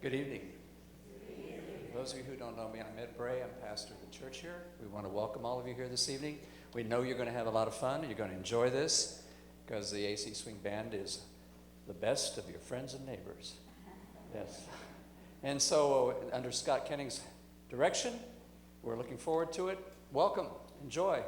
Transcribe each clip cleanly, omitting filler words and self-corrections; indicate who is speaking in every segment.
Speaker 1: Good evening. For those of you who don't know me, I'm Ed Bray. I'm pastor of the church here. We want to welcome all of you here this evening. We know you're going to have a lot of fun. You're going to enjoy this because the AC Swing Band is the best of your friends and neighbors. Yes. And so under Scott Kenning's direction, we're looking forward to it. Welcome. Enjoy.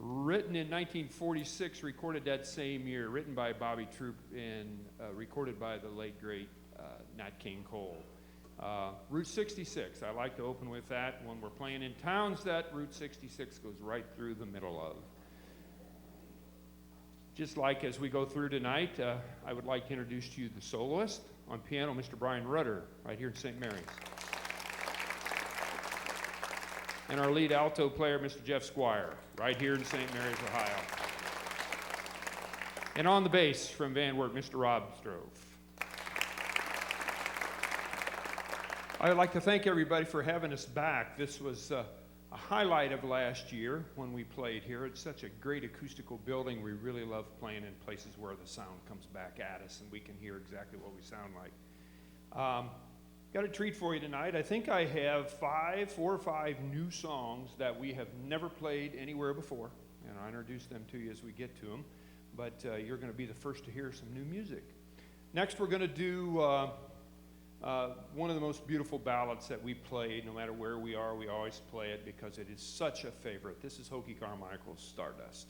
Speaker 2: Written in 1946, recorded that same year, written by Bobby Troop and recorded by the late, great Nat King Cole. Route 66, I like to open with that. When we're playing in towns that Route 66 goes right through the middle of. Just like as we go through tonight, I would like to introduce to you the soloist. On piano, Mr. Brian Rudder, right here in St. Mary's. And our lead alto player, Mr. Jeff Squire, right here in St. Mary's, Ohio. And on the bass from Van Wert, Mr. Rob Strove. I would like to thank everybody for having us back. This was a highlight of last year when we played here. It's such a great acoustical building. We really love playing in places where the sound comes back at us and we can hear exactly what we sound like. Got a treat for you tonight. I think I have 4 or 5 new songs that we have never played anywhere before, and I'll introduce them to you as we get to them, but you're going to be the first to hear some new music. Next, we're going to do one of the most beautiful ballads that we play. No matter where we are, we always play it because it is such a favorite. This is Hokie Carmichael's Stardust.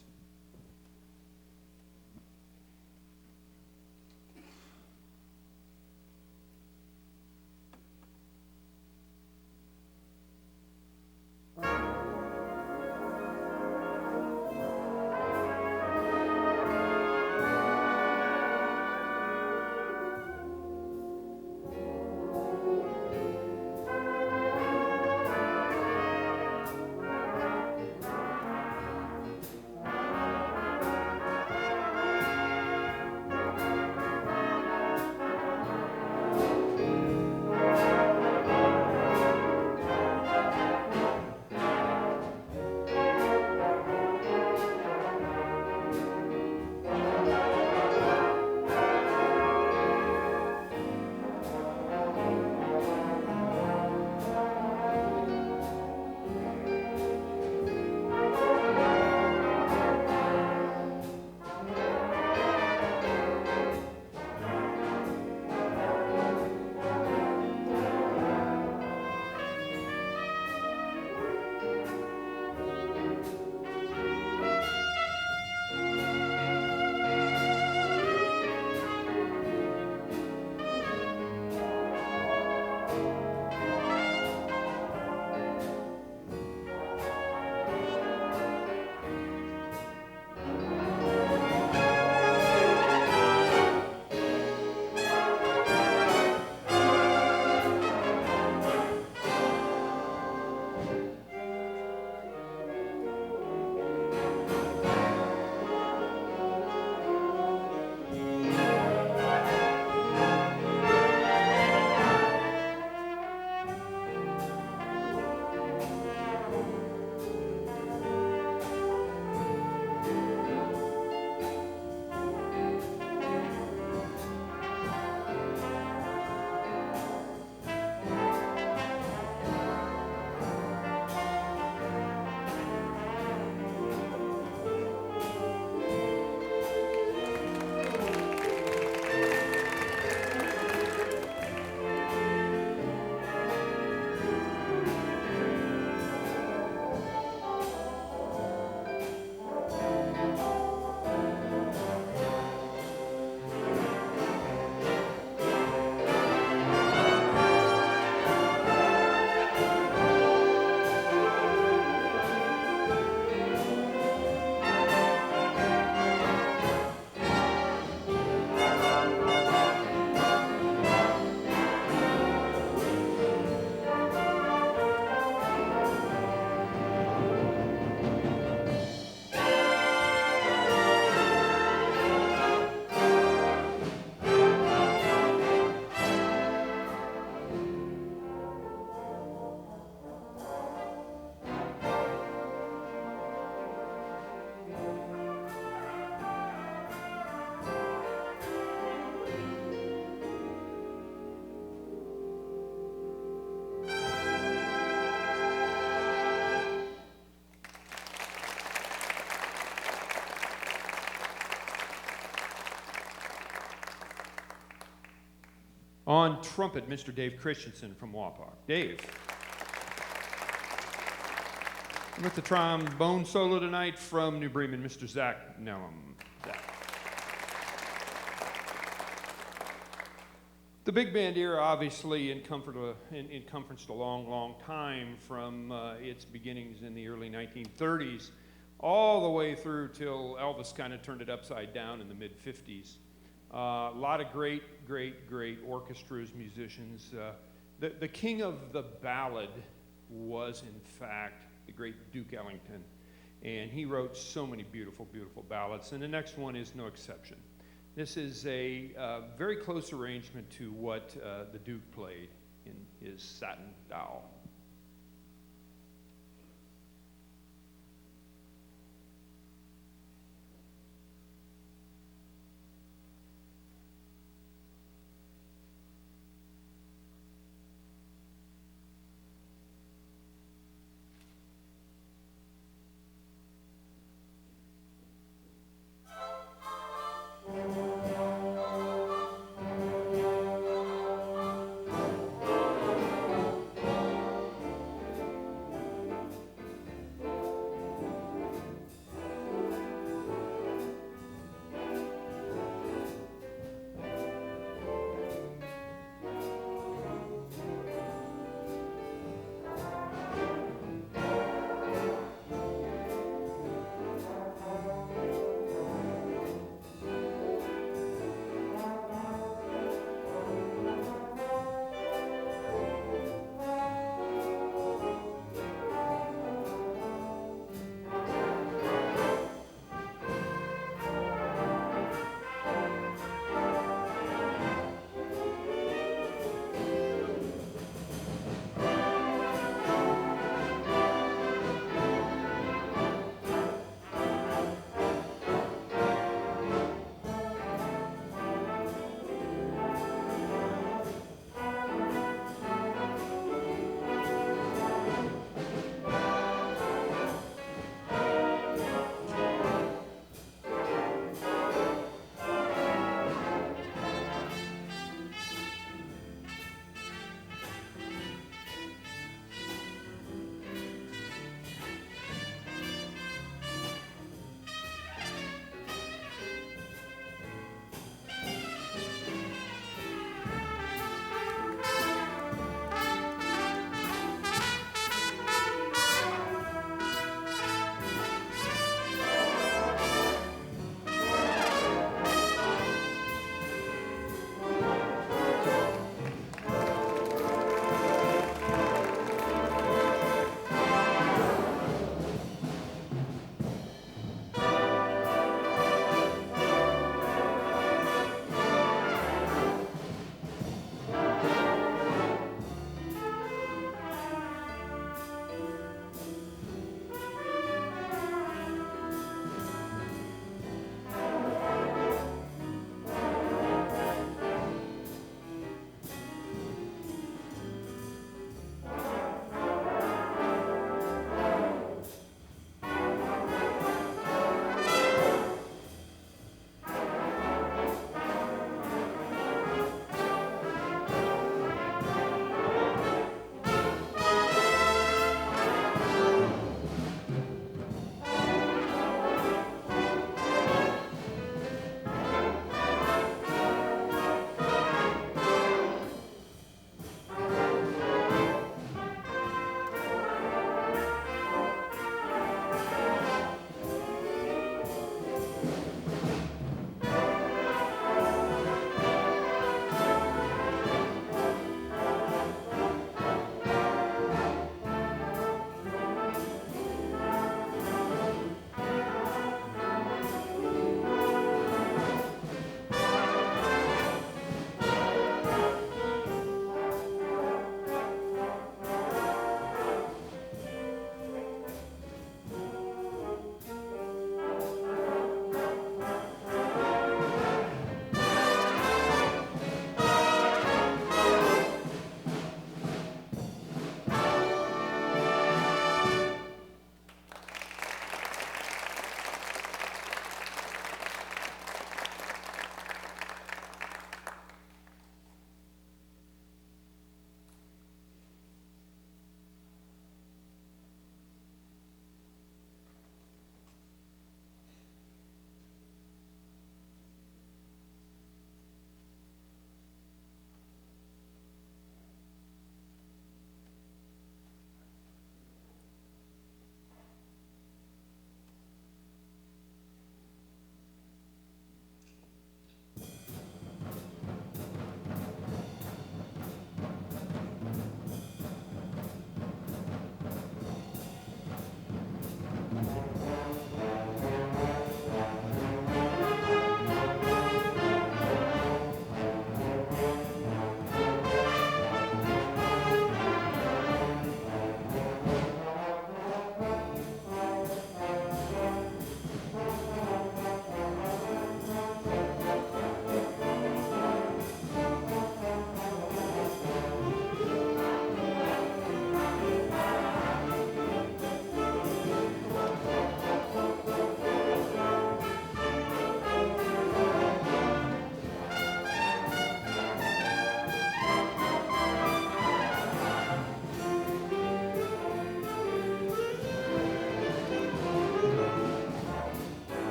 Speaker 2: On trumpet, Mr. Dave Christensen from Wapak. Dave. And with the trombone solo tonight from New Bremen, Mr. Zach Nellum. Zach. The big band era, obviously, encompassed a long, long time from its beginnings in the early 1930s all the way through till Elvis kind of turned it upside down in the mid-50s. A lot of great orchestras, musicians. The king of the ballad was, in fact, the great Duke Ellington, and he wrote so many beautiful, beautiful ballads, and the next one is no exception. This is a very close arrangement to what the Duke played in his Satin Doll.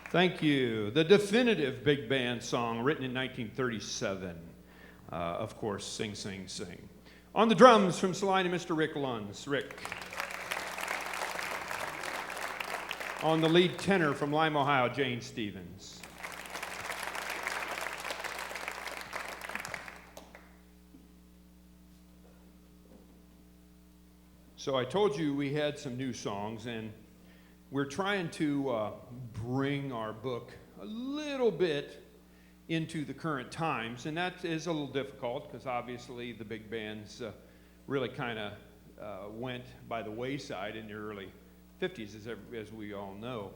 Speaker 2: Thank you. The definitive big band song written in 1937. Of course, Sing, Sing, Sing. On the drums from Salina, Mr. Rick Lunds. Rick. On the lead tenor from Lime, Ohio, Jane Stevens. So I told you we had some new songs, and we're trying to bring our book a little bit into the current times, and that is a little difficult because obviously the big bands really kind of went by the wayside in the early 50s, as we all know.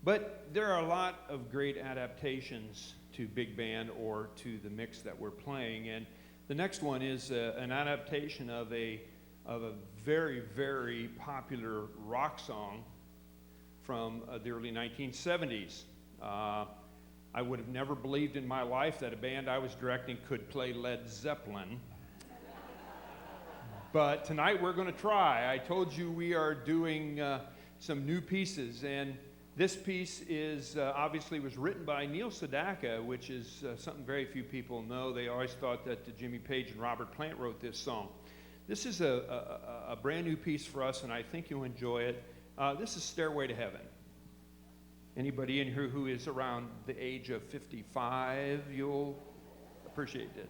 Speaker 2: But there are a lot of great adaptations to big band or to the mix that we're playing, and the next one is an adaptation of a very, very popular rock song from the early 1970s. I would have never believed in my life that a band I was directing could play Led Zeppelin. But tonight we're going to try. I told you we are doing some new pieces, and this piece is obviously was written by Neil Sedaka, which is something very few people know. They always thought that Jimmy Page and Robert Plant wrote this song. This is a brand new piece for us, and I think you'll enjoy it. This is Stairway to Heaven. Anybody in here who is around the age of 55, you'll appreciate this.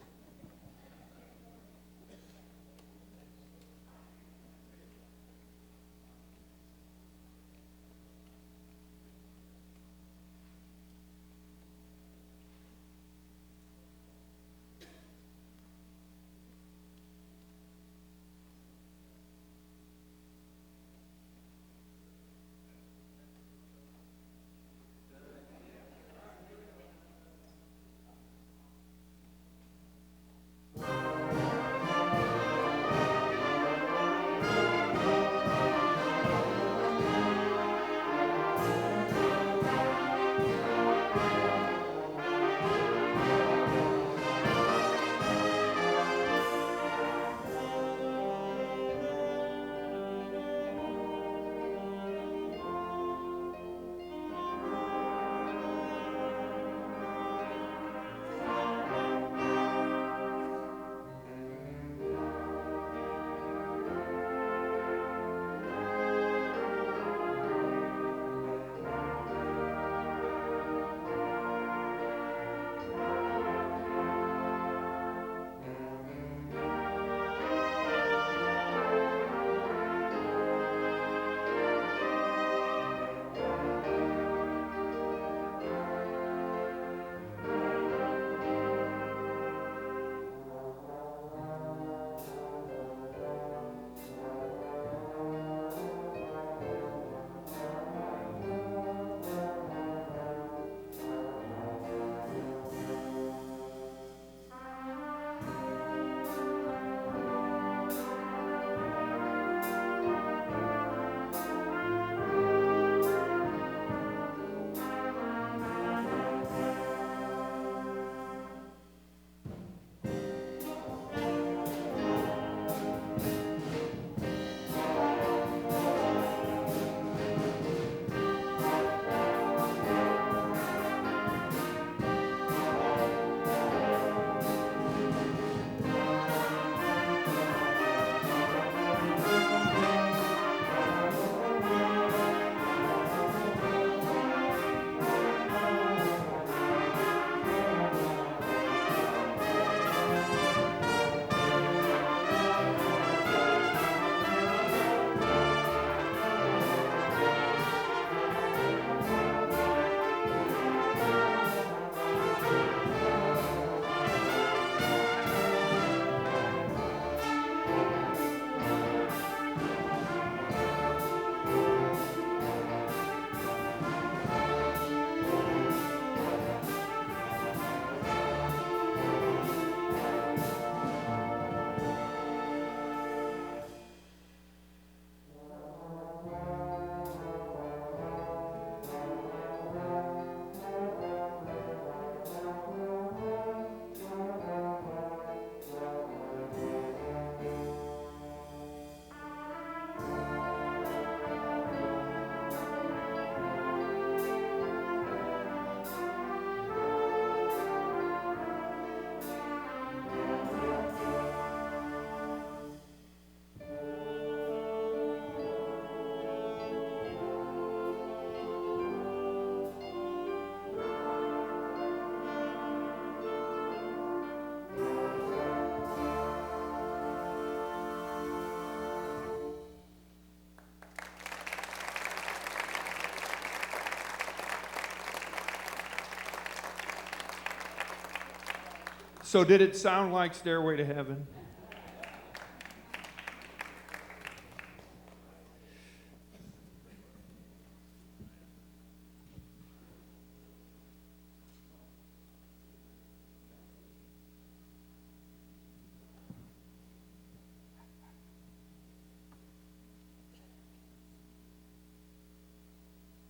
Speaker 2: So did it sound like Stairway to Heaven?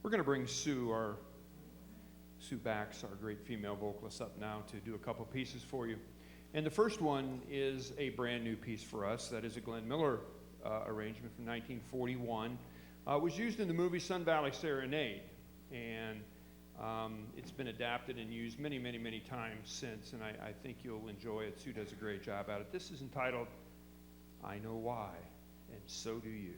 Speaker 2: We're going to bring Sue Bax, our great female vocalist, up now to do a couple pieces for you. And the first one is a brand new piece for us. That is a Glenn Miller arrangement from 1941. It was used in the movie Sun Valley Serenade, and it's been adapted and used many, many, many times since, and I think you'll enjoy it. Sue does a great job at it. This is entitled, I Know Why, and So Do You.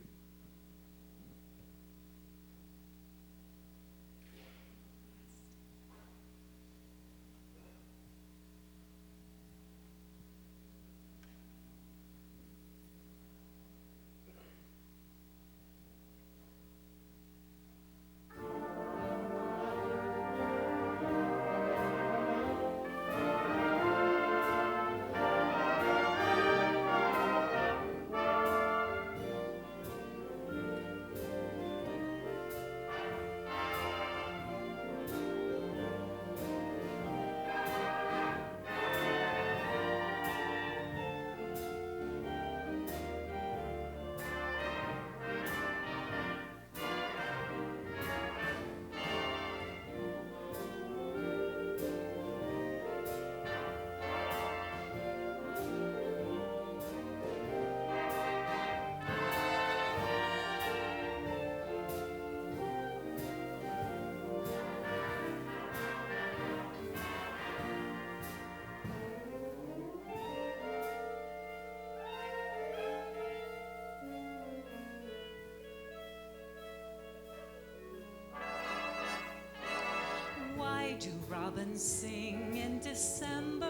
Speaker 3: Do robins sing in December,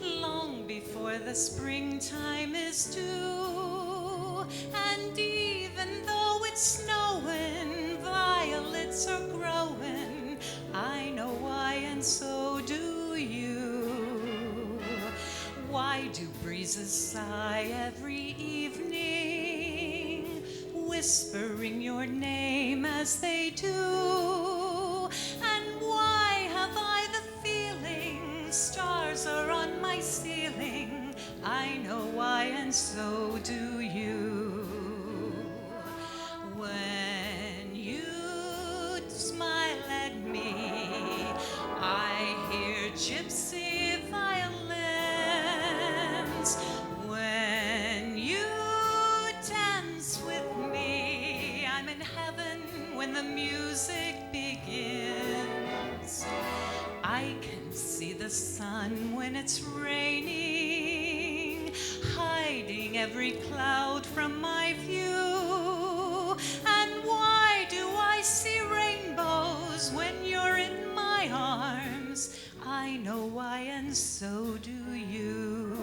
Speaker 3: long before the springtime is due? And even though it's snowing, violets are growing. I know why, and so do you. Why do breezes sigh every evening, whispering your name as they do? Stars are on my ceiling. I know why, and so do you. When you smile at me, I hear gypsy violins. When you dance with me, I'm in heaven when the music begins. I can see the sun when it's raining, hiding every cloud from my view. And why do I see rainbows when you're in my arms? I know why, and so do you.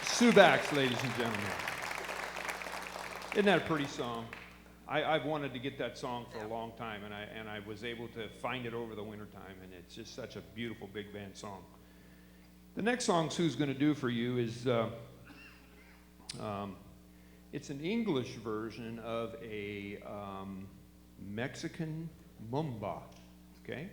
Speaker 2: Sue Bax, ladies and gentlemen. Isn't that a pretty song? I've wanted to get that song for a long time, and I was able to find it over the wintertime, and it's just such a beautiful big band song. The next song Sue's going to do for you is, it's an English version of a Mexican mumba, okay?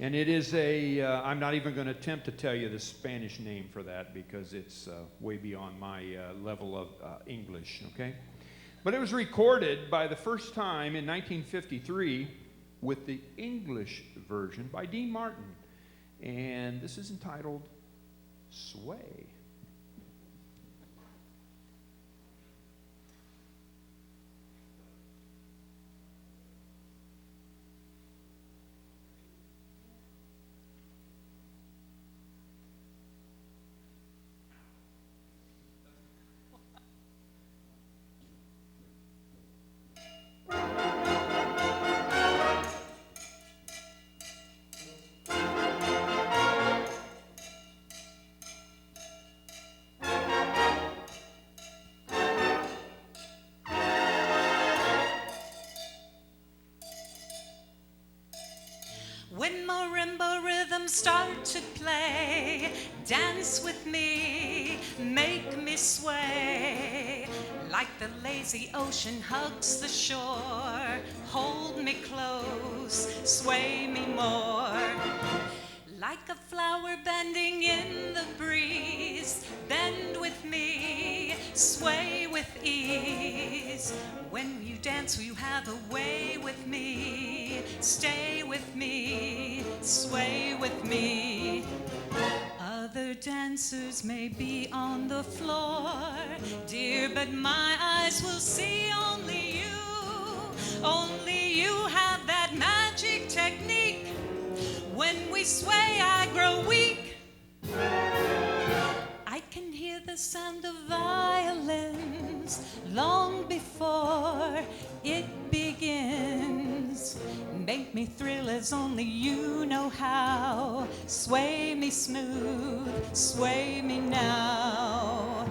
Speaker 2: And it is I'm not even going to attempt to tell you the Spanish name for that because it's way beyond my level of English, okay? But it was recorded by the first time in 1953 with the English version by Dean Martin. And this is entitled Sway.
Speaker 3: When marimba rhythms start to play, dance with me, make me sway. Like the lazy ocean hugs the shore, hold me close, sway me more. Like a flower bending in the breeze, bend with me, sway with ease. When you dance, you have a way with me, stay with me, sway with me. Other dancers may be on the floor, dear, but my eyes will see only you. Only you have that magic technique. When we sway, I grow weak. I can hear the sound of violins long before it begins. Make me thrill as only you know how. Sway me smooth, sway me now.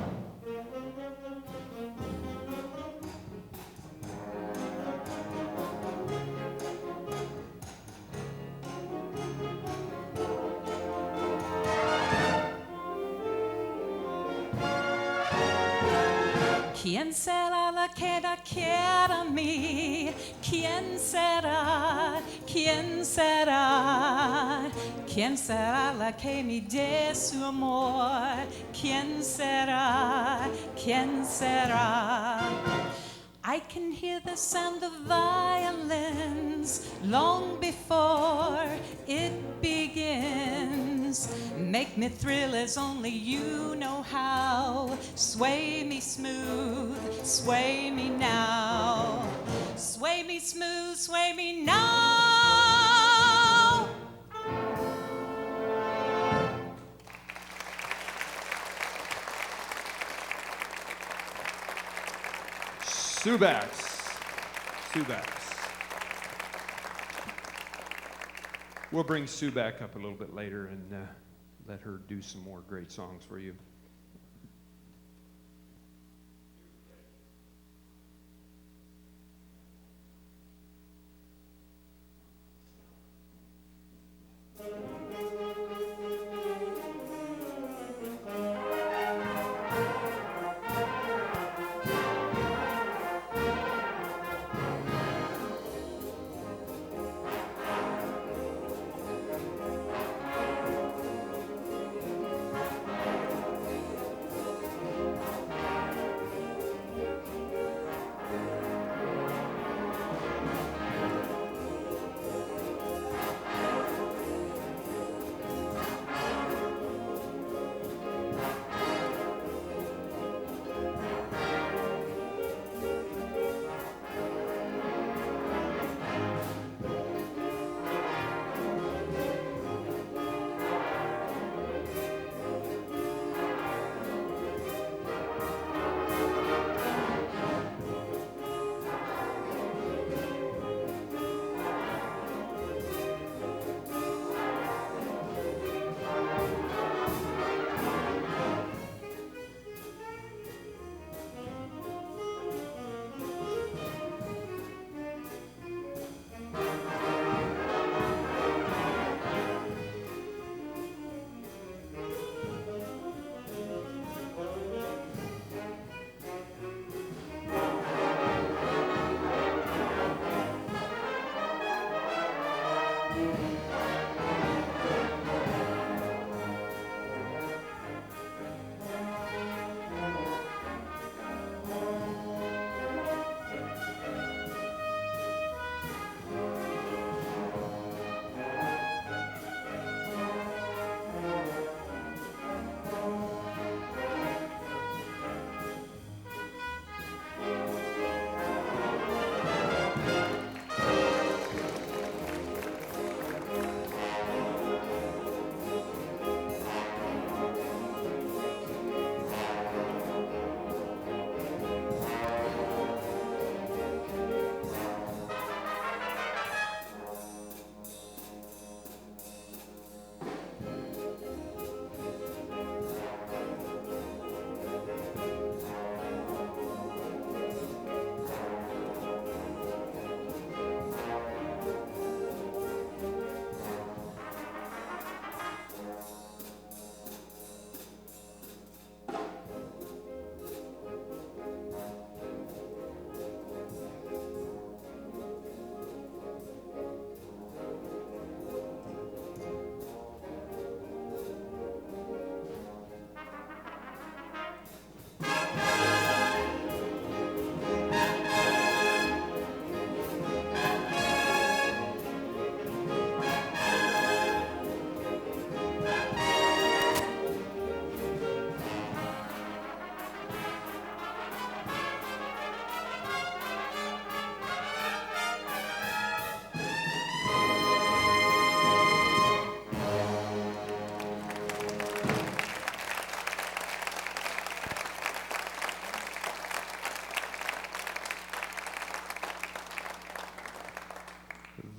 Speaker 3: ¿Quién será la que la quiera a mí? ¿Quién será? ¿Quién será? ¿Quién será la que me dé su amor? ¿Quién será? ¿Quién será? I can hear the sound of violins long before it begins. Make me thrill as only you know how. Sway me smooth, sway me now. Sway me smooth, sway me now.
Speaker 2: Subax. We'll bring Sue back up a little bit later and let her do some more great songs for you.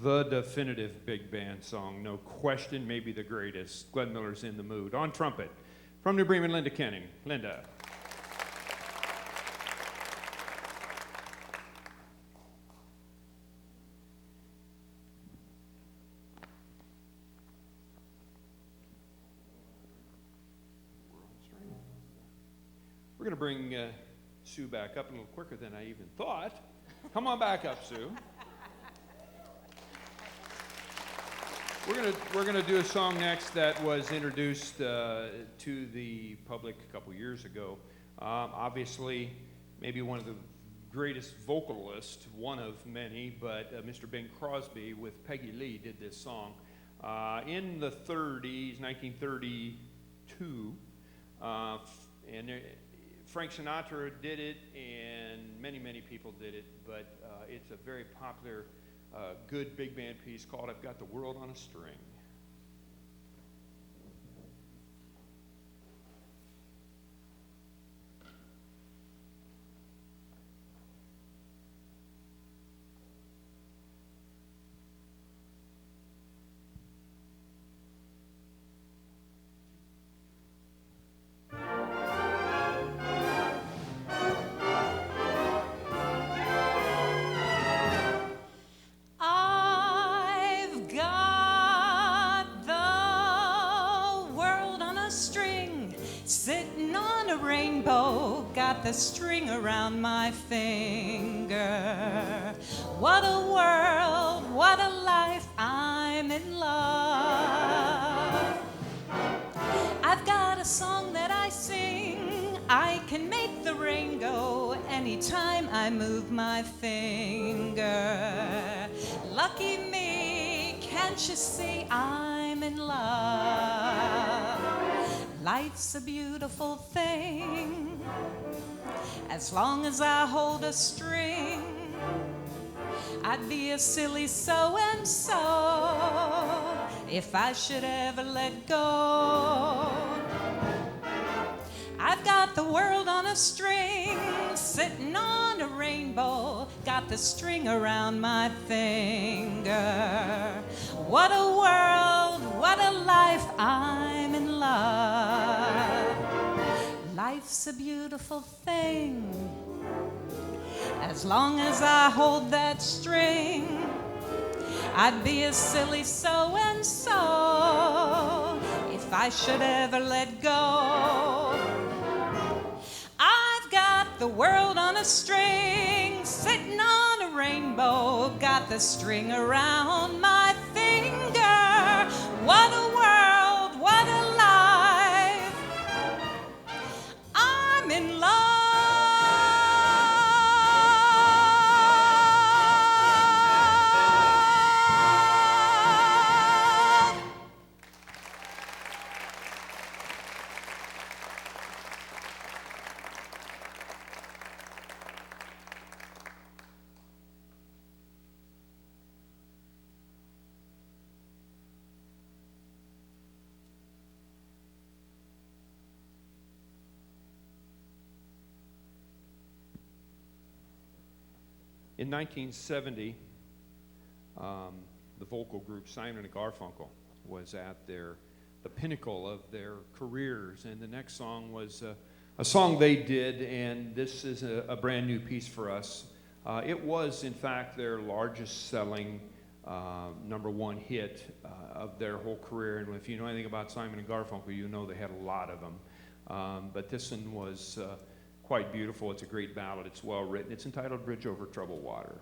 Speaker 2: the definitive big band song, no question, maybe the greatest. Glenn Miller's In the Mood. On trumpet, from New Bremen, Linda Kenning. Linda. We're going to bring Sue back up a little quicker than I even thought. Come on back up, Sue. We're gonna do a song next that was introduced to the public a couple years ago. Obviously, maybe one of the greatest vocalists, one of many, but Mr. Bing Crosby with Peggy Lee did this song in the 30s, 1932, and Frank Sinatra did it, and many people did it, but it's a very popular, good big band piece called I've Got the World on a String.
Speaker 3: Sitting on a rainbow, got the string around my finger. What a world, what a life, I'm in love. I've got a song that I sing, I can make the rain go anytime I move my finger. Lucky me, can't you see I'm in love? Life's a beautiful thing, as long as I hold a string. I'd be a silly so-and-so if I should ever let go. I've got the world on a string, sitting on a rainbow, got the string around my finger. What a world, what a life, I'm in love. Life's a beautiful thing, as long as I hold that string. I'd be a silly so-and-so if I should ever let go. I've got the world on a string, sitting on a rainbow, got the string around my finger. What a world, what a life, I'm in love.
Speaker 2: In 1970, the vocal group Simon and Garfunkel was at the pinnacle of their careers, and the next song was a song they did, and this is a brand new piece for us. It was, in fact, their largest selling #1 hit of their whole career, and if you know anything about Simon and Garfunkel, you know they had a lot of them. But this one was quite beautiful. It's a great ballad. It's well written. It's entitled Bridge Over Troubled Water.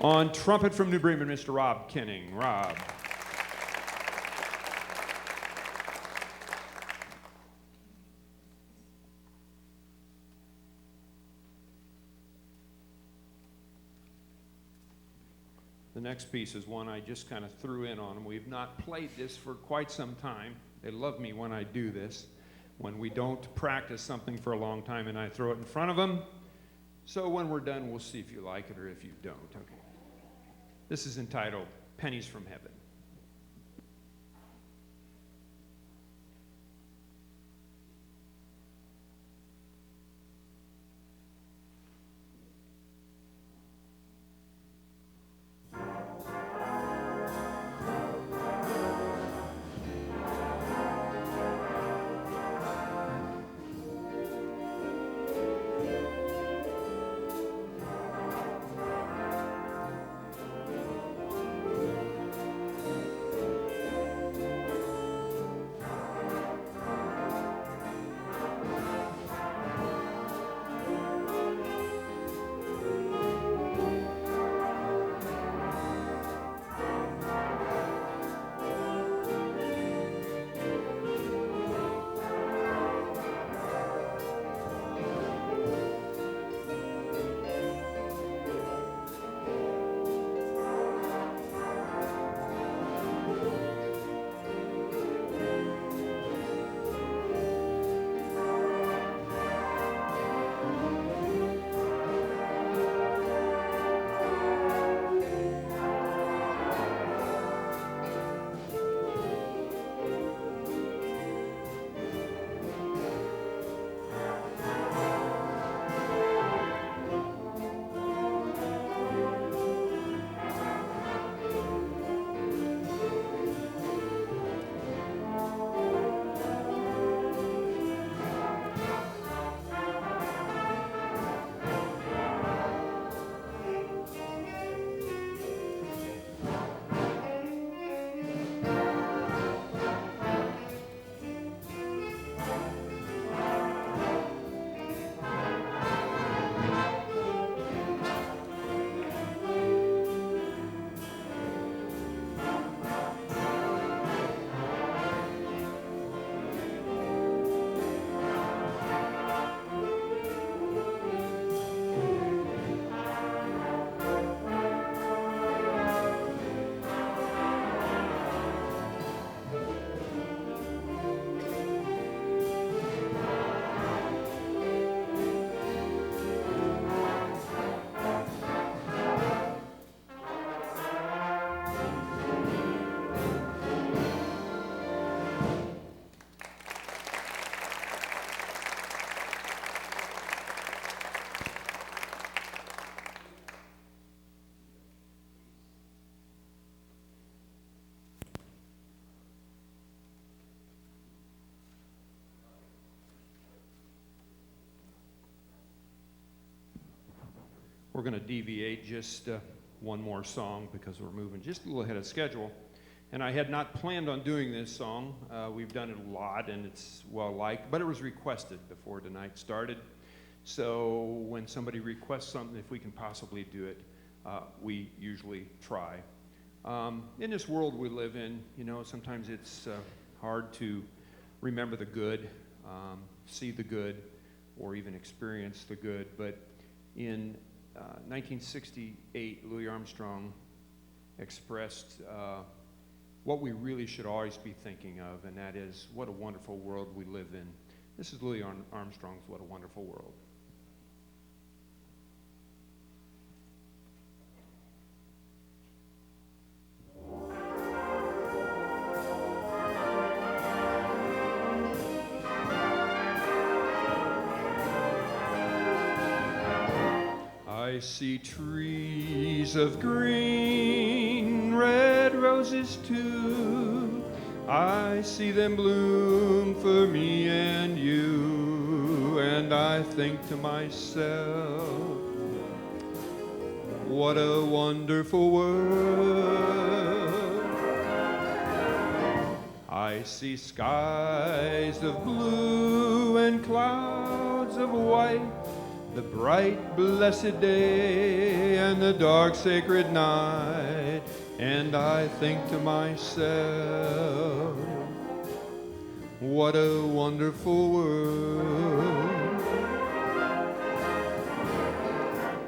Speaker 2: On trumpet from New Bremen, Mr. Rob Kenning. Rob. The next piece is one I just kind of threw in on them. We've not played this for quite some time. They love me when I do this, when we don't practice something for a long time and I throw it in front of them. So when we're done, we'll see if you like it or if you don't. Okay. This is entitled Pennies from Heaven. We're going to deviate just one more song because we're moving just a little ahead of schedule. And I had not planned on doing this song. We've done it a lot and it's well liked, but it was requested before tonight started. So when somebody requests something, if we can possibly do it, we usually try. In this world we live in, you know, sometimes it's hard to remember the good, see the good, or even experience the good. But in 1968, Louis Armstrong expressed what we really should always be thinking of, and that is what a wonderful world we live in. This is Louis Armstrong's What a Wonderful World. I see trees of green, red roses too. I see them bloom for me and you, and I think to myself, what a wonderful world. I see skies of blue and clouds of white, the bright blessed day and the dark sacred night, and I think to myself, what a wonderful world.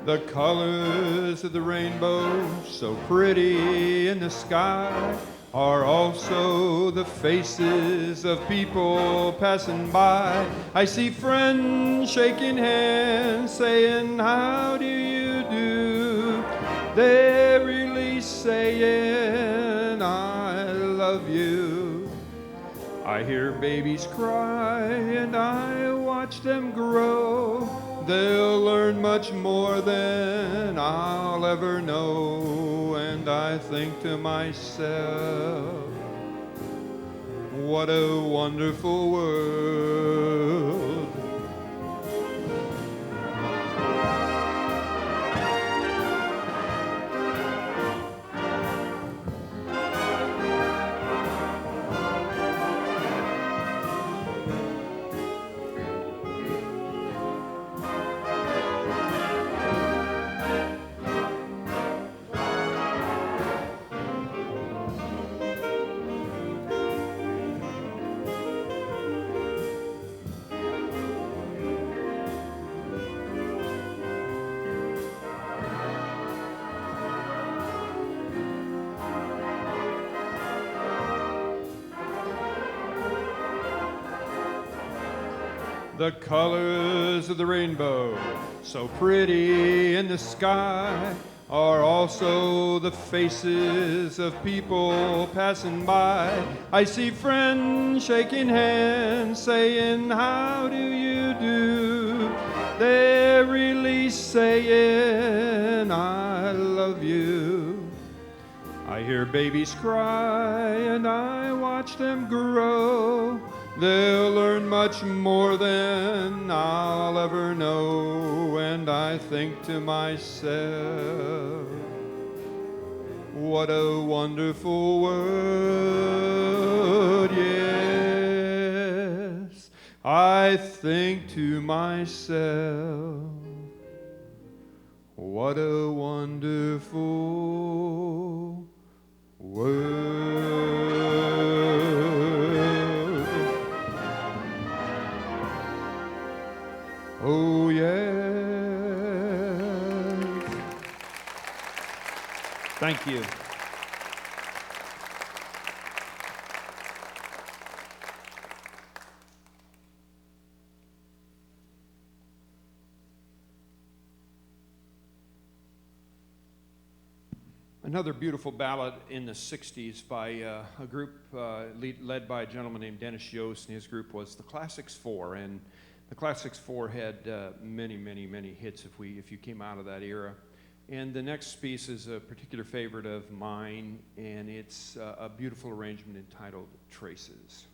Speaker 2: The colors of the rainbow, so pretty in the sky, are also the faces of people passing by. I see friends shaking hands, saying, how do you do? They're really saying, I love you. I hear babies cry and I watch them grow. They'll learn much more than I'll ever know. And I think to myself, what a wonderful world. The colors of the rainbow, so pretty in the sky, are also the faces of people passing by. I see friends shaking hands, saying, how do you do? They're really saying, I love you. I hear babies cry and I watch them grow. They'll learn much more than I'll ever know. And I think to myself, what a wonderful world. Yes, I think to myself, what a wonderful world. Oh, yes. Thank you. Another beautiful ballad in the 60s by a group led by a gentleman named Dennis Yost, and his group was the Classics Four. And the Classics Four had many, many, many hits if you came out of that era. And the next piece is a particular favorite of mine, and it's a beautiful arrangement entitled Traces.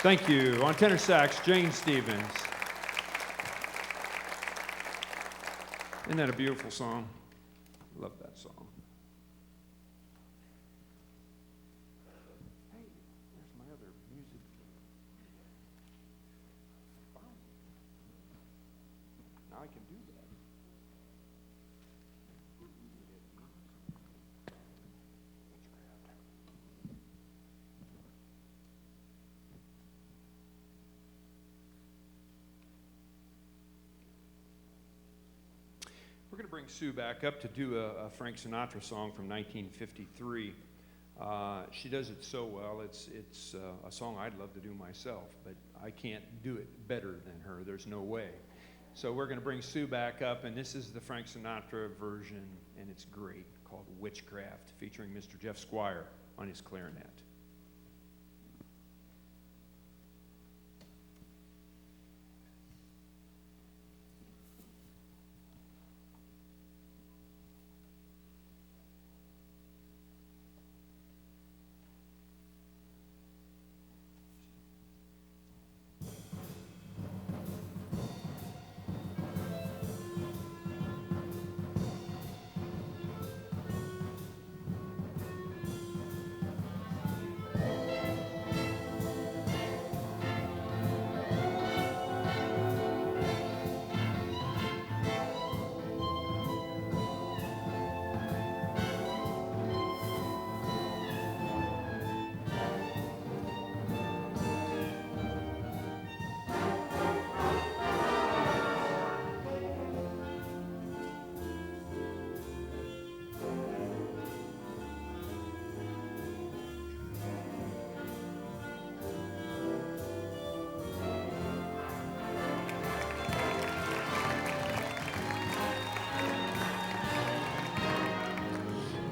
Speaker 2: Thank you. On tenor sax, Jane Stevens. Isn't that a beautiful song? Love that song. Hey, there's my other music. Now I can do that. We're going to bring Sue back up to do a Frank Sinatra song from 1953. She does it so well. It's a song I'd love to do myself, but I can't do it better than her. There's no way. So we're going to bring Sue back up, and this is the Frank Sinatra version, and it's great, called Witchcraft, featuring Mr. Jeff Squire on his clarinet.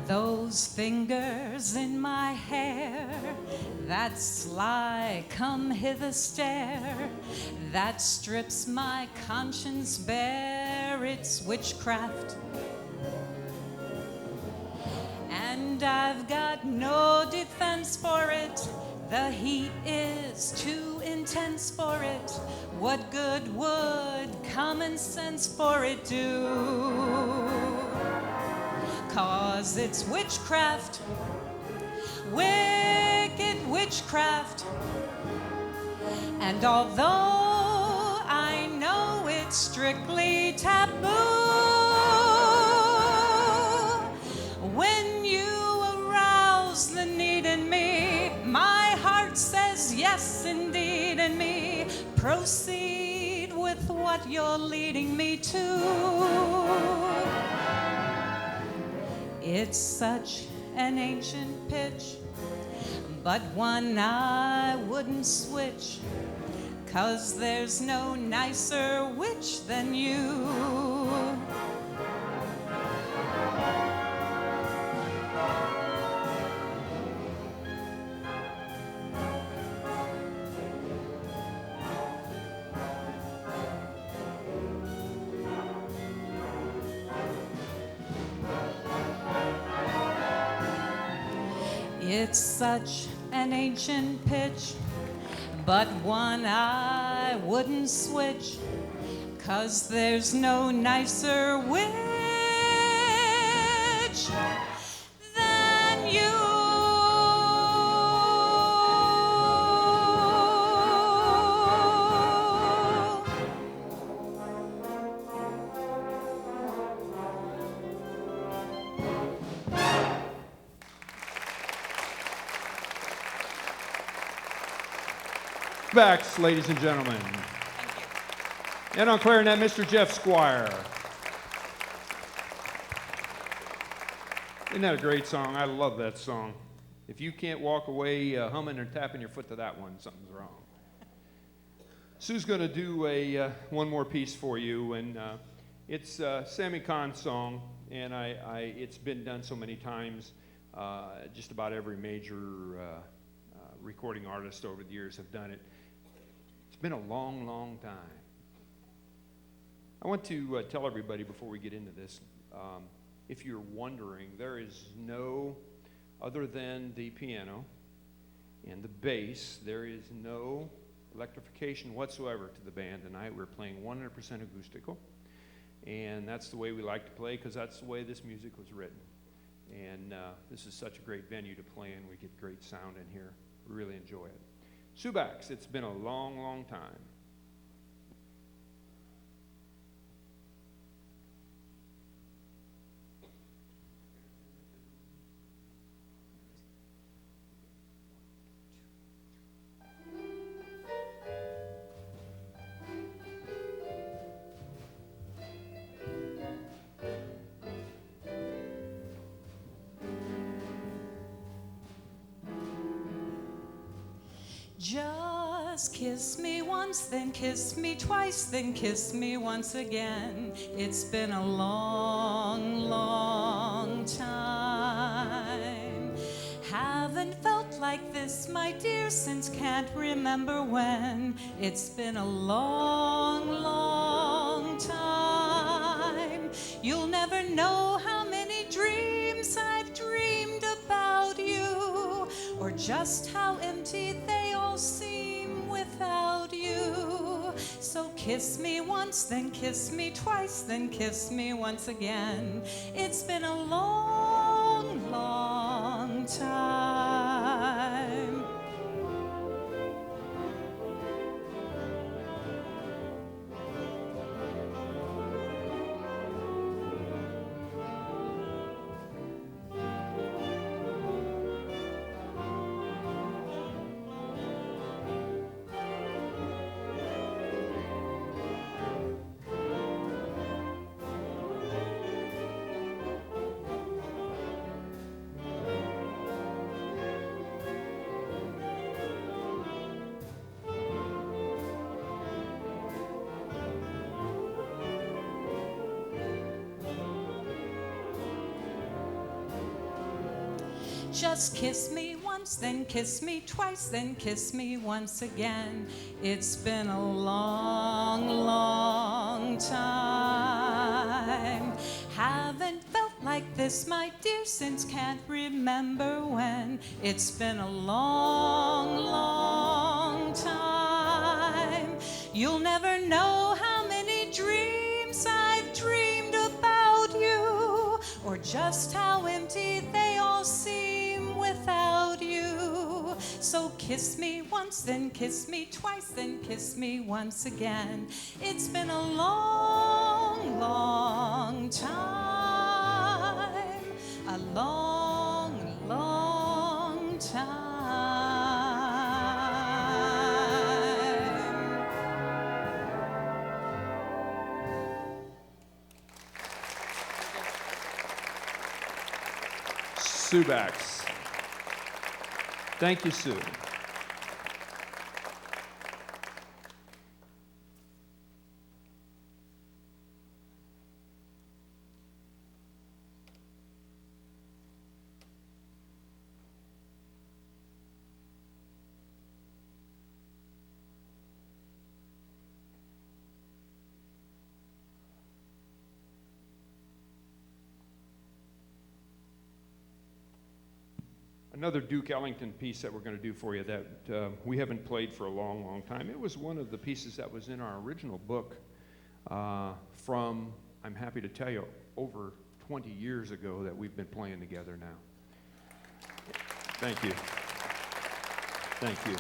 Speaker 3: Those fingers in my hair, that sly come hither stare, that strips my conscience bare, it's witchcraft. And I've got no defense for it, the heat is too intense for it. What good would common sense for it do? 'Cause it's witchcraft, wicked witchcraft. And although I know it's strictly taboo, when you arouse the need in me, my heart says yes indeed in me. Proceed with what you're leading me to. It's such an ancient pitch, but one I wouldn't switch, 'cause there's no nicer witch than you. It's such an ancient pitch, but one I wouldn't switch, 'cause there's no nicer witch than you.
Speaker 2: Backs, ladies and gentlemen. And on clarinet, Mr. Jeff Squire. Isn't that a great song? I love that song. If you can't walk away humming or tapping your foot to that one, something's wrong. Sue's going to do one more piece for you, and it's Sammy Kahn's song, and it's been done so many times. Just about every major recording artist over the years have done it. It's been a long, long time. I want to tell everybody before we get into this, if you're wondering, there is no, other than the piano, and the bass. There is no electrification whatsoever to the band tonight. We're playing 100% acoustical, and that's the way we like to play because that's the way this music was written. And this is such a great venue to play in. We get great sound in here. We really enjoy it. Subax, it's been a long, long time.
Speaker 3: Just kiss me once, then kiss me twice, then kiss me once again. It's been a long, long time. Haven't felt like this, my dear, since can't remember when. It's been a long, long time. You'll never know how many dreams I've dreamed about you, or just how empty they all seem without you. So kiss me once, then kiss me twice, then kiss me once again. It's been a long, long time. Just kiss me once, then kiss me twice, then kiss me once again. It's been a long, long time. Haven't felt like this, my dear, since can't remember when. It's been a long, long time. You'll never know how many dreams I've dreamed about you, or just how empty they all seem without you. So kiss me once, then kiss me twice, then kiss me once again. It's been a long, long time, a long, long time.
Speaker 2: Subax. Thank you, Sue. Another Duke Ellington piece that we're going to do for you that we haven't played for a long, long time. It was one of the pieces that was in our original book from, I'm happy to tell you, over 20 years ago that we've been playing together now. Thank you. Thank you.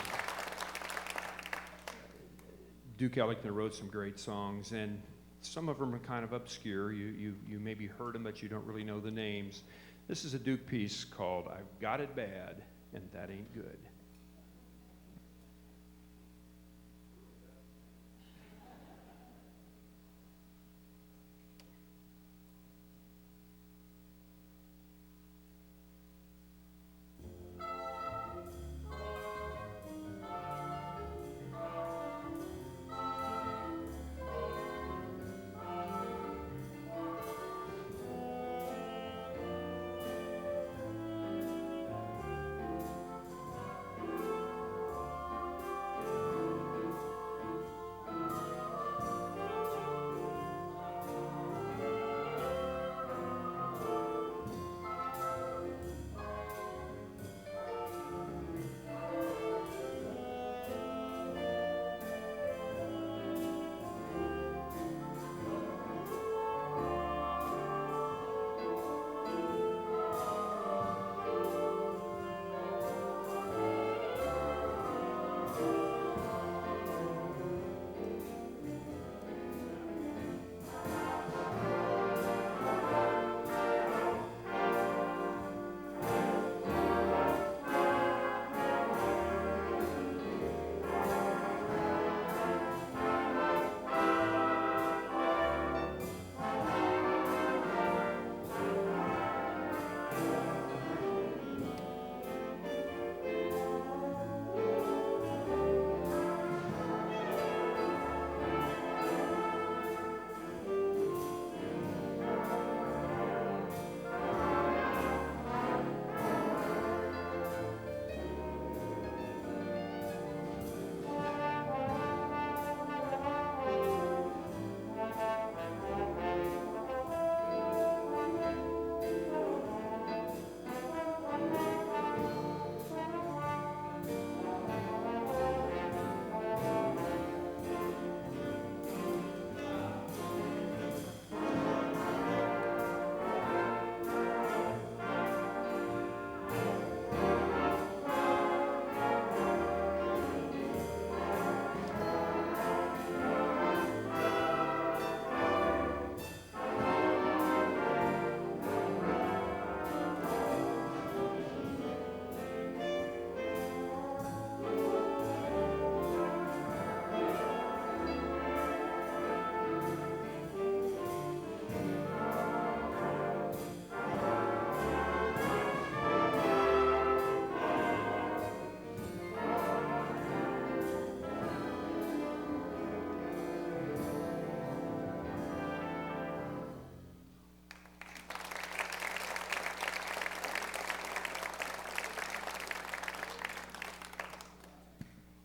Speaker 2: Duke Ellington wrote some great songs, and some of them are kind of obscure. You maybe heard them, but you don't really know the names. This is a Duke piece called I've Got It Bad, and That Ain't Good.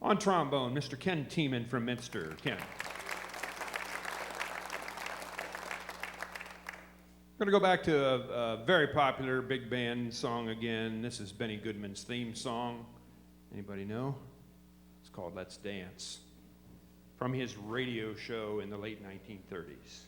Speaker 2: On trombone, Mr. Ken Tiemann from Minster. Ken. We're going to go back to a very popular big band song again. This is Benny Goodman's theme song. Anybody know? It's called Let's Dance, from his radio show in the late 1930s.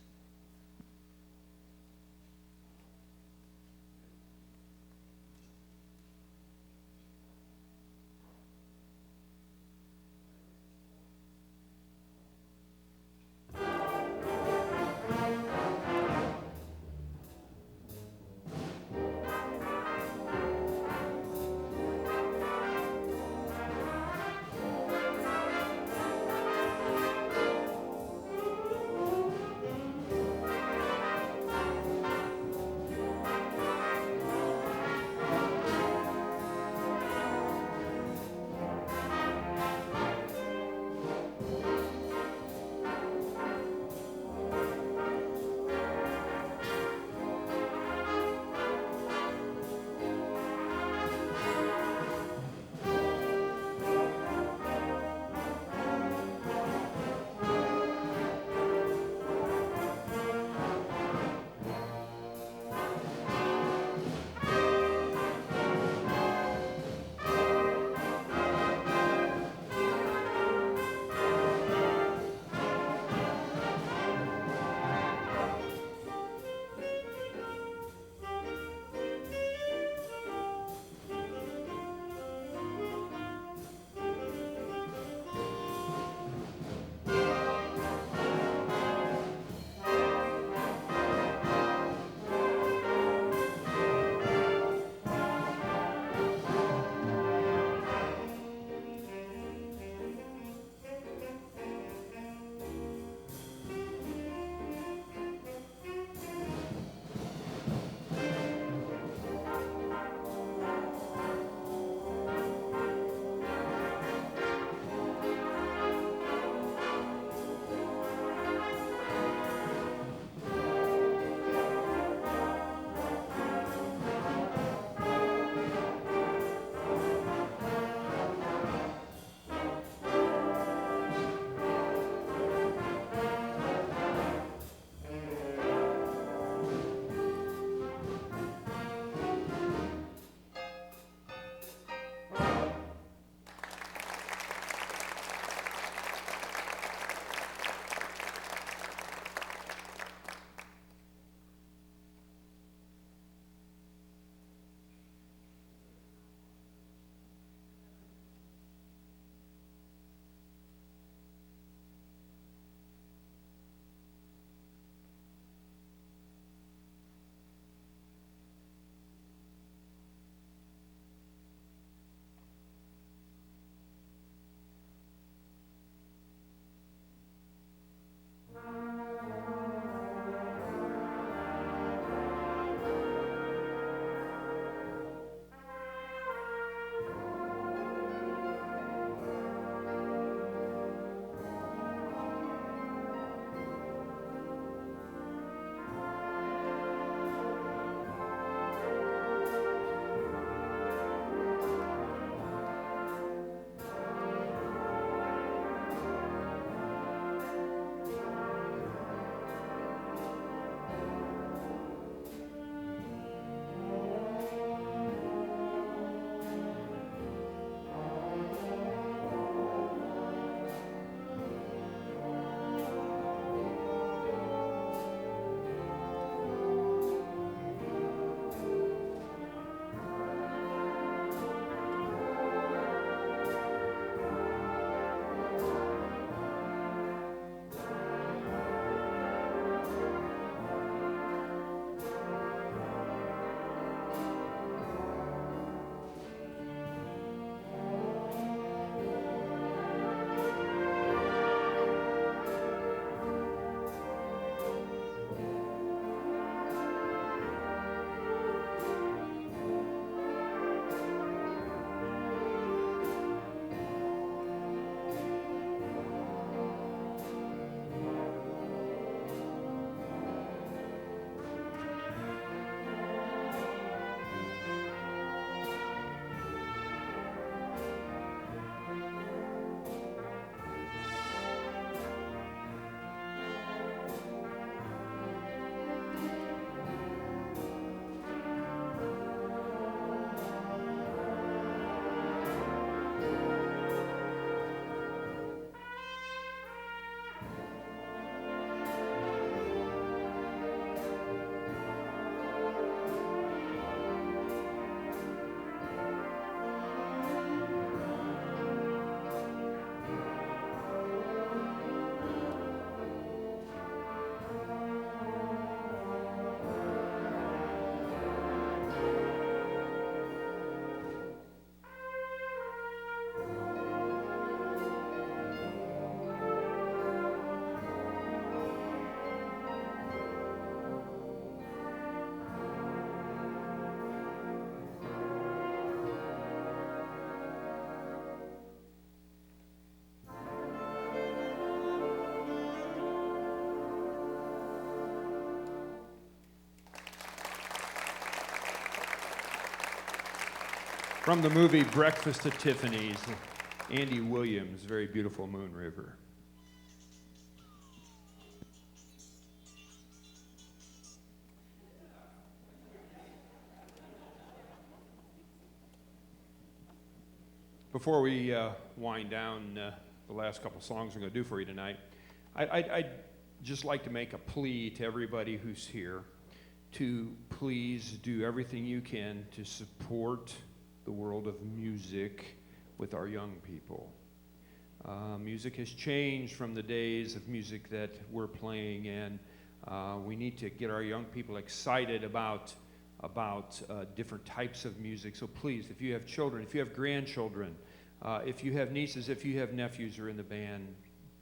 Speaker 2: From the movie Breakfast at Tiffany's, Andy Williams, very beautiful Moon River. Before we wind down the last couple songs I'm going to do for you tonight, I'd just like to make a plea to everybody who's here to please do everything you can to support the world of music with our young people. Music has changed from the days of music that we're playing, and we need to get our young people excited about different types of music. So please, if you have children, if you have grandchildren, if you have nieces, if you have nephews who are in the band,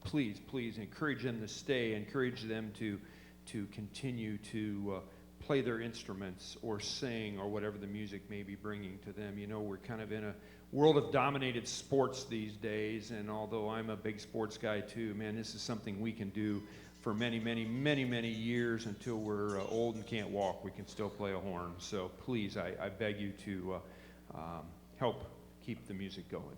Speaker 2: please encourage them to stay, encourage them to continue to play their instruments or sing or whatever the music may be bringing to them. You know, we're kind of in a world of dominated sports these days, and although I'm a big sports guy too, man, this is something we can do for many years until we're old and can't walk. We can still play a horn. So please, I beg you to help keep the music going.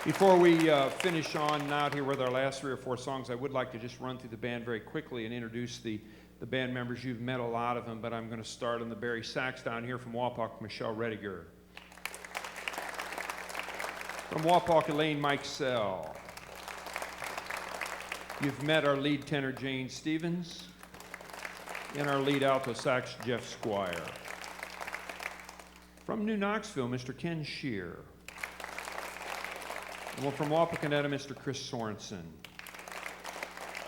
Speaker 2: Before we finish on out here with our last 3 or 4 songs, I would like to just run through the band very quickly and introduce the band members. You've met a lot of them, but I'm going to start on the Barry sax down here from Wapak, Michelle Rediger. From Wapak, Elaine Mikesell. You've met our lead tenor, Jane Stevens, and our lead alto sax, Jeff Squire. From New Knoxville, Mr. Ken Shear. And from Wapakoneta, Mr. Chris Sorensen.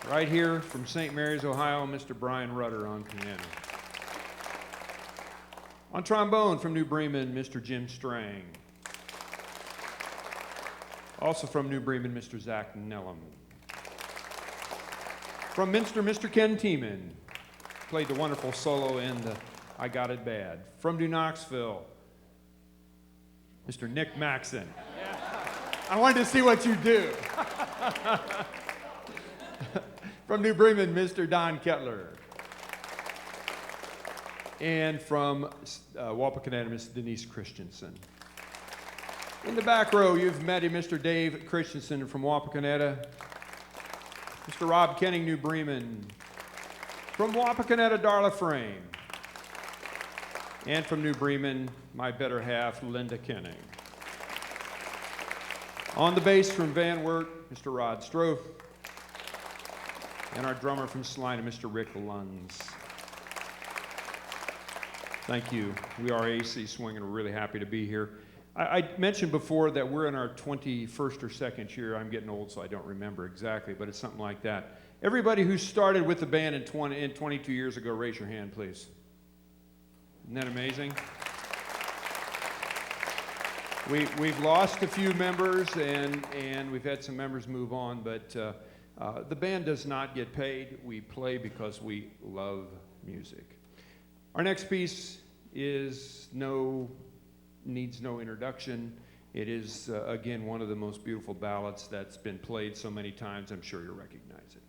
Speaker 2: Right here from St. Mary's, Ohio, Mr. Brian Rudder on piano. On trombone from New Bremen, Mr. Jim Strang. Also from New Bremen, Mr. Zach Nellum. From Minster, Mr. Ken Tiemann. Played the wonderful solo in the I Got It Bad. From New Knoxville, Mr. Nick Maxon. Yeah. I wanted to see what you do. From New Bremen, Mr. Don Kettler. And from Wapakoneta, Miss Denise Christensen. In the back row, you've met him, Mr. Dave Christensen from Wapakoneta. Mr. Rob Kenning, New Bremen. From Wapakoneta, Darla Frame. And from New Bremen, my better half, Linda Kenning. On the bass from Van Wert, Mr. Rod Stroth. And our drummer from Salina, Mr. Rick Lunds. Thank you. We are AC Swing, and we're really happy to be here. I mentioned before that we're in our 21st or 2nd year. I'm getting old, so I don't remember exactly, but it's something like that. Everybody who started with the band in 22 years ago, raise your hand, please. Isn't that amazing? We've lost a few members, and we've had some members move on, but the band does not get paid. We play because we love music. Our next piece needs no introduction. It is, again, one of the most beautiful ballads that's been played so many times, I'm sure you'll recognize it.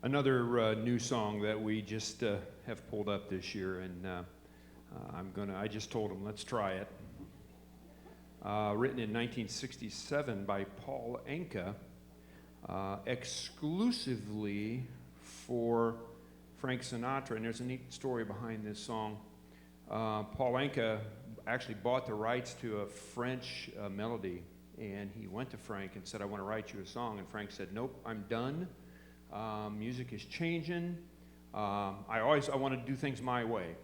Speaker 2: Another new song that we just have pulled up this year, and I just told them, let's try it. Written in 1967 by Paul Anka, exclusively for Frank Sinatra, and there's a neat story behind this song. Paul Anka actually bought the rights to a French melody, and he went to Frank and said, I want to write you a song, and Frank said, nope, I'm done. Music is changing. I want to do things my way.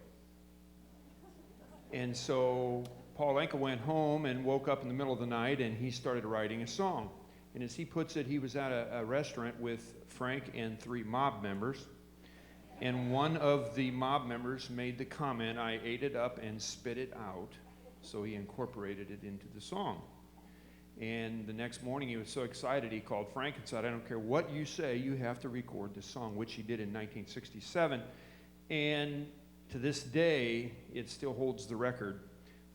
Speaker 2: And so Paul Anka went home and woke up in the middle of the night, and he started writing a song. And as he puts it, he was at a restaurant with Frank and 3 mob members. And one of the mob members made the comment, I ate it up and spit it out. So he incorporated it into the song. And the next morning, he was so excited, he called Frank and said, I don't care what you say, you have to record this song, which he did in 1967. And to this day, it still holds the record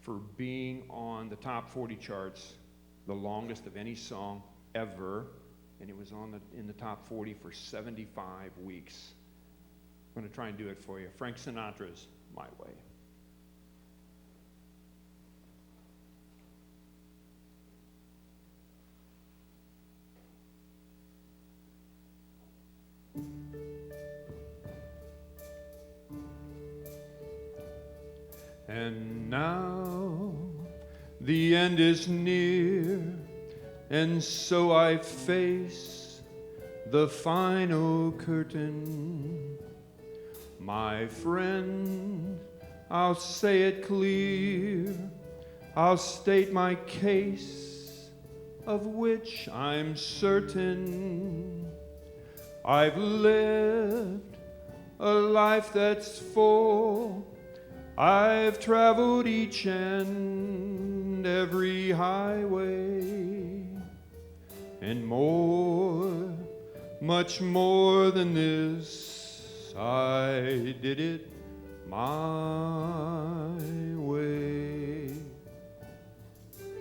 Speaker 2: for being on the top 40 charts, the longest of any song ever. And it was in the top 40 for 75 weeks. I'm going to try and do it for you. Frank Sinatra's My Way. And now the end is near, and so I face the final curtain. My friend, I'll say it clear, I'll state my case, of which I'm certain. I've lived a life that's full, I've traveled each and every highway, and more, much more than this, I did it my way.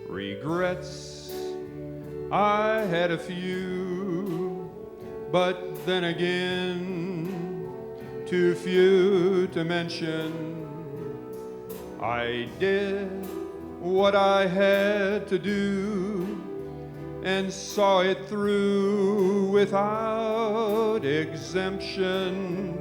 Speaker 2: Regrets, I had a few, but then again, too few to mention. I did what I had to do and saw it through without exemption.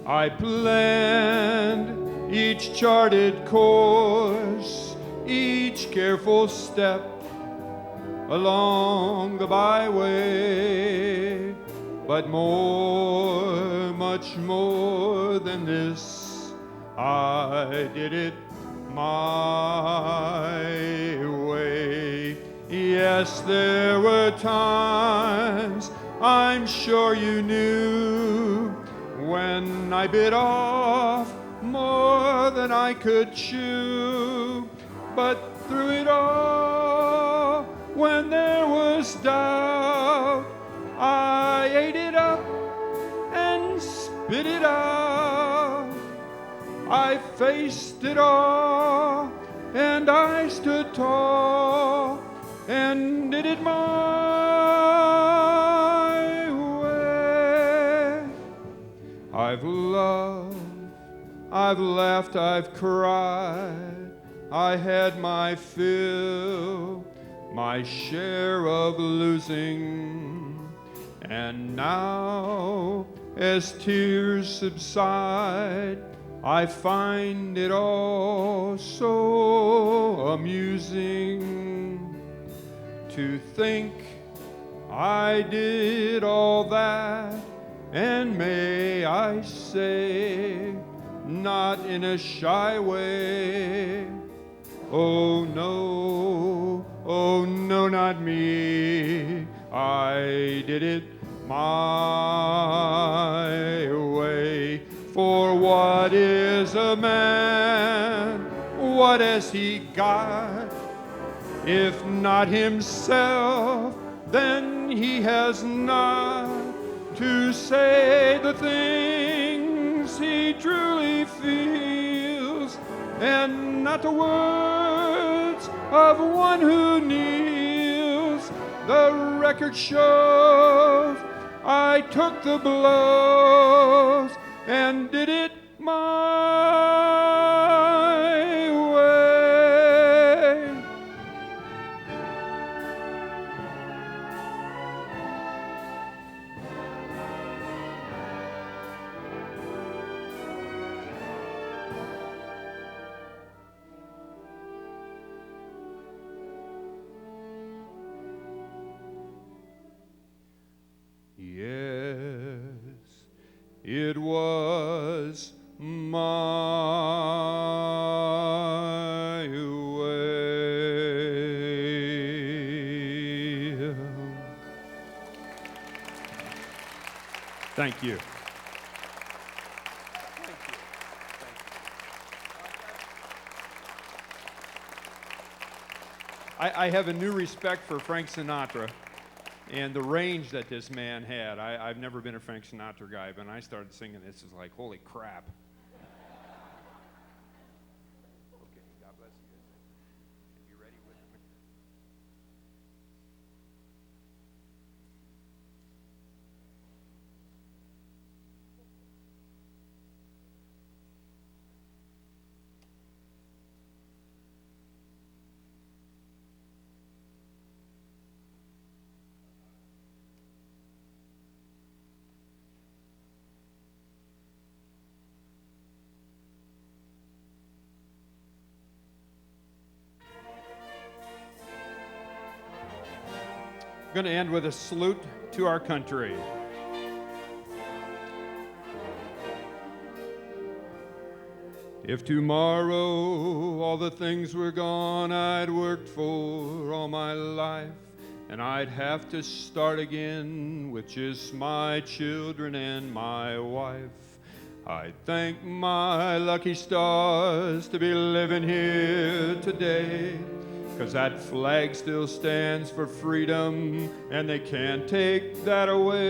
Speaker 2: I planned each charted course, each careful step along the byway, but more, much more than this, I did it my way. Yes, there were times, I'm sure you knew, when I bit off more than I could chew. But through it all, when there was doubt, I ate it up and spit it out. I faced it all, and I stood tall, and did it my way. I've loved, I've laughed, I've cried, I had my fill, my share of losing, and now, as tears subside, I find it all so amusing to think I did all that, and may I say, not in a shy way. Oh no, not me. I did it my way. For what is a man? What has he got? If not himself, then he has not to say the things he truly feels, and not the words of one who kneels. The record shows I took the blows and did it my way. Yes, it was my way. Thank you. I have a new respect for Frank Sinatra and the range that this man had. I've never been a Frank Sinatra guy, but when I started singing this, it's like, holy crap. Okay, God bless you. Are you ready with the picture? I'm going to end with a salute to our country. If tomorrow all the things were gone I'd worked for all my life, and I'd have to start again with just my children and my wife, I'd thank my lucky stars to be living here today, 'cause that flag still stands for freedom, and they can't take that away.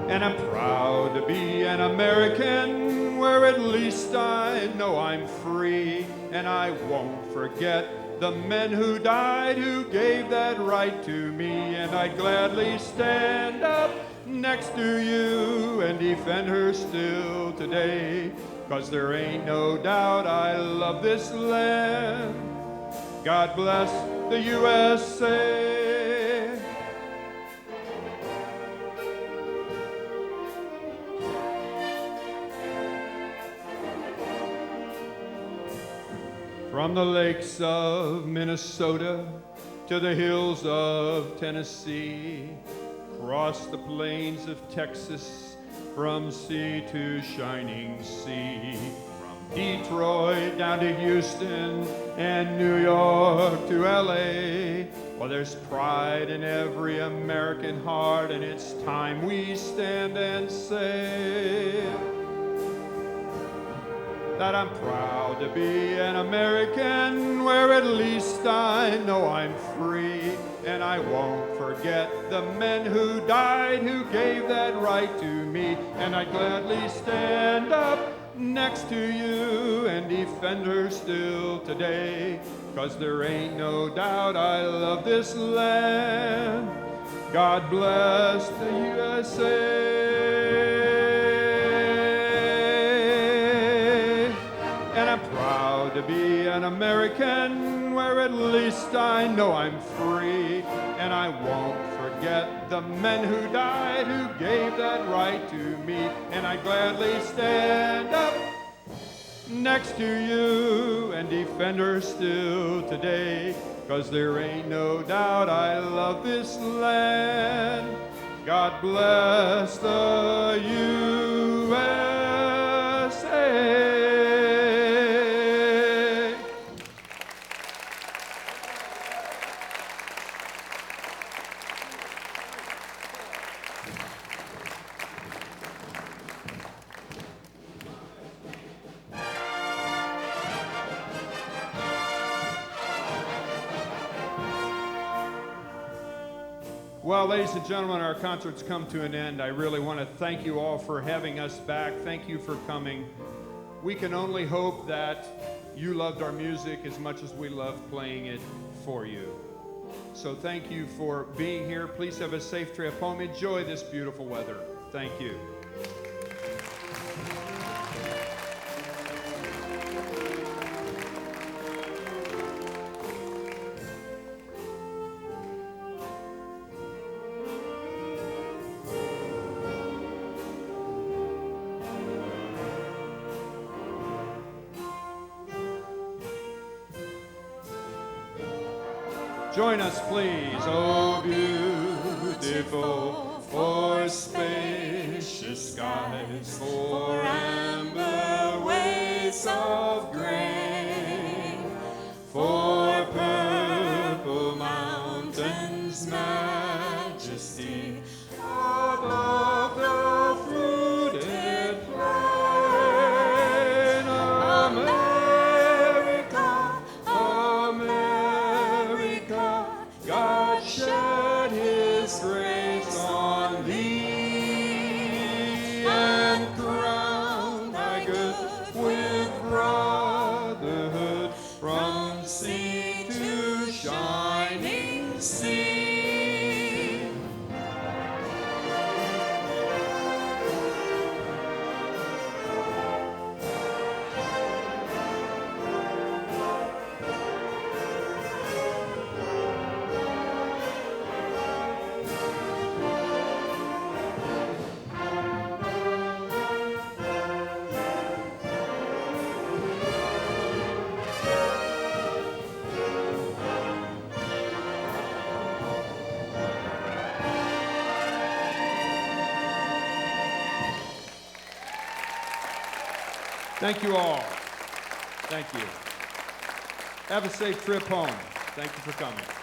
Speaker 2: And I'm proud to be an American, where at least I know I'm free, and I won't forget the men who died, who gave that right to me, and I'd gladly stand up next to you and defend her still today, 'cause there ain't no doubt I love this land. God bless the USA. From the lakes of Minnesota to the hills of Tennessee, across the plains of Texas, from sea to shining sea, from Detroit down to Houston and New York to LA. Well, there's pride in every American heart, and it's time we stand and say that I'm proud to be an American, where at least I know I'm free, and I won't forget the men who died, who gave that right to me, and I'd gladly stand up next to you and defend her still today, 'cause there ain't no doubt I love this land. God bless the USA. And I'm proud to be an American, where at least I know I'm free, and I won't forget the men who died, who gave that right to me, and I gladly stand up next to you and defend her still today, 'cause there ain't no doubt I love this land. God bless the USA. Well, ladies and gentlemen, our concert's come to an end. I really want to thank you all for having us back. Thank you for coming. We can only hope that you loved our music as much as we loved playing it for you. So thank you for being here. Please have a safe trip home. Enjoy this beautiful weather. Thank you. Join us, please. Oh, beautiful, for spacious skies, for amber waves of gray, for purple mountains' majesty, above the fruited plain. America, America, God shed His grace on thee and crown thy good with brotherhood from sea to shining sea. Thank you all. Thank you. Have a safe trip home. Thank you for coming.